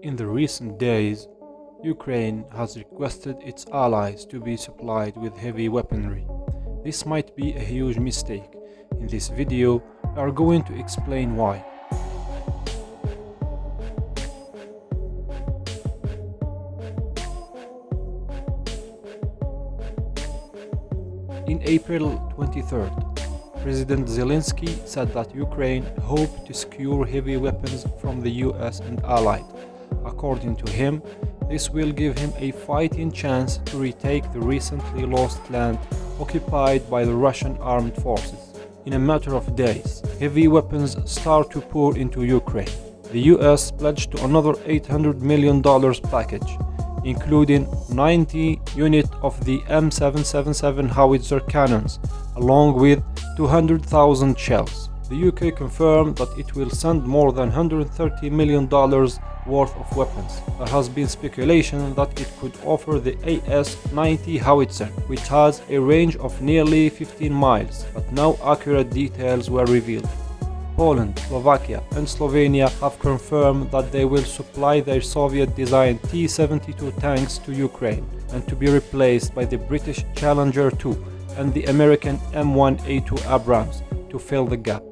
In the recent days, Ukraine has requested its allies to be supplied with heavy weaponry. This might be a huge mistake. In this video, we are going to explain why. In April 23rd, President Zelensky said that Ukraine hoped to secure heavy weapons from the US and allies. According to him, this will give him a fighting chance to retake the recently lost land occupied by the Russian armed forces. In a matter of days, heavy weapons start to pour into Ukraine. The US pledged to another $800 million package, including 90 units of the M777 howitzer cannons, along with 200,000 shells. The UK confirmed that it will send more than $130 million worth of weapons. There has been speculation that it could offer the AS-90 howitzer, which has a range of nearly 15 miles, but no accurate details were revealed. Poland, Slovakia, and Slovenia have confirmed that they will supply their Soviet-designed T-72 tanks to Ukraine and to be replaced by the British Challenger 2 and the American M1A2 Abrams to fill the gap.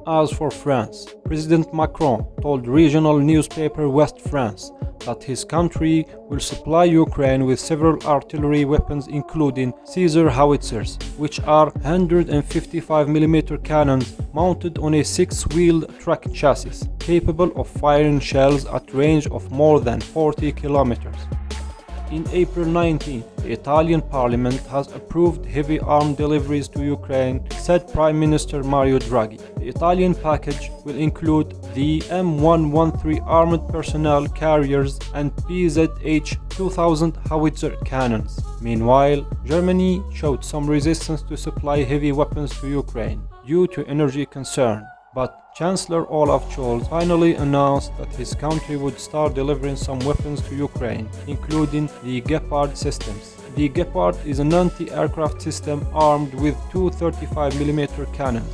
As for France, President Macron told regional newspaper West France that his country will supply Ukraine with several artillery weapons including Caesar howitzers, which are 155mm cannons mounted on a six-wheeled truck chassis, capable of firing shells at range of more than 40 kilometers. In April 19, the Italian parliament has approved heavy arms deliveries to Ukraine, said Prime Minister Mario Draghi. The Italian package will include the M113 armored personnel carriers and PZH-2000 howitzer cannons. Meanwhile, Germany showed some resistance to supply heavy weapons to Ukraine due to energy concern. But Chancellor Olaf Scholz finally announced that his country would start delivering some weapons to Ukraine, including the Gepard systems. The Gepard is an anti-aircraft system armed with two 35mm cannons.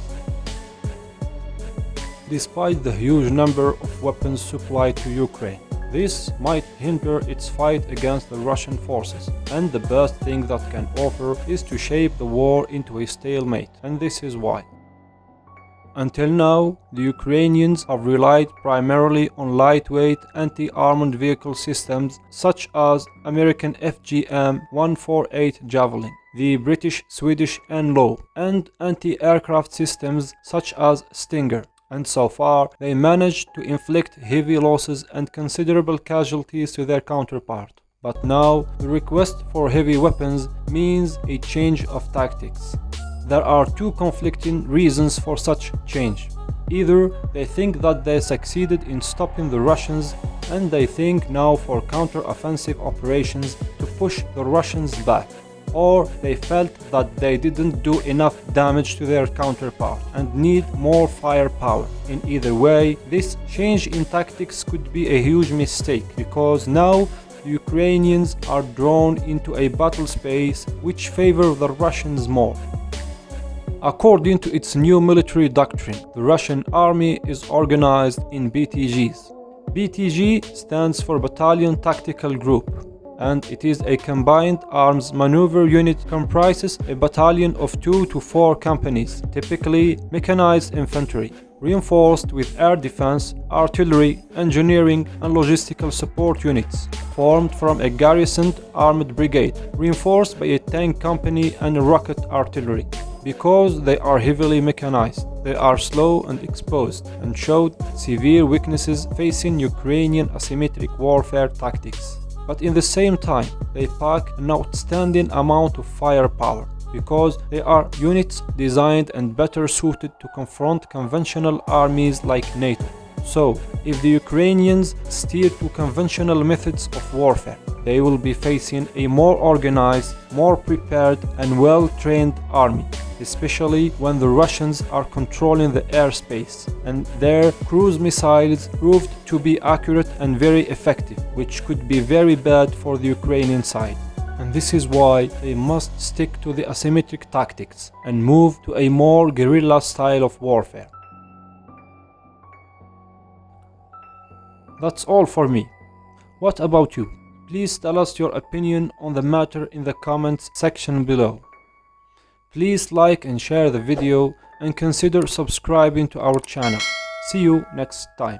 Despite the huge number of weapons supplied to Ukraine, this might hinder its fight against the Russian forces, and the best thing that can offer is to shape the war into a stalemate, and this is why. Until now, the Ukrainians have relied primarily on lightweight anti-armored vehicle systems such as American FGM-148 Javelin, the British Swedish NLAW, and anti-aircraft systems such as Stinger. And so far, they managed to inflict heavy losses and considerable casualties to their counterpart. But now, the request for heavy weapons means a change of tactics. There are two conflicting reasons for such change. Either they think that they succeeded in stopping the Russians and they think now for counter-offensive operations to push the Russians back, or they felt that they didn't do enough damage to their counterpart and need more firepower. In either way, this change in tactics could be a huge mistake, because now the Ukrainians are drawn into a battle space which favor the Russians more. According to its new military doctrine, the Russian army is organized in BTGs. BTG stands for Battalion Tactical Group, and it is a combined arms maneuver unit comprises a battalion of 2 to 4 companies, typically mechanized infantry, reinforced with air defense, artillery, engineering, and logistical support units, formed from a garrisoned armored brigade, reinforced by a tank company and rocket artillery. Because they are heavily mechanized, they are slow and exposed, and showed severe weaknesses facing Ukrainian asymmetric warfare tactics. But in the same time, they pack an outstanding amount of firepower, because they are units designed and better suited to confront conventional armies like NATO. So, if the Ukrainians steer to conventional methods of warfare, they will be facing a more organized, more prepared, and well-trained army, especially when the Russians are controlling the airspace, and their cruise missiles proved to be accurate and very effective, which could be very bad for the Ukrainian side. And this is why they must stick to the asymmetric tactics and move to a more guerrilla style of warfare. That's all for me. What about you? Please tell us your opinion on the matter in the comments section below. Please like and share the video and consider subscribing to our channel. See you next time.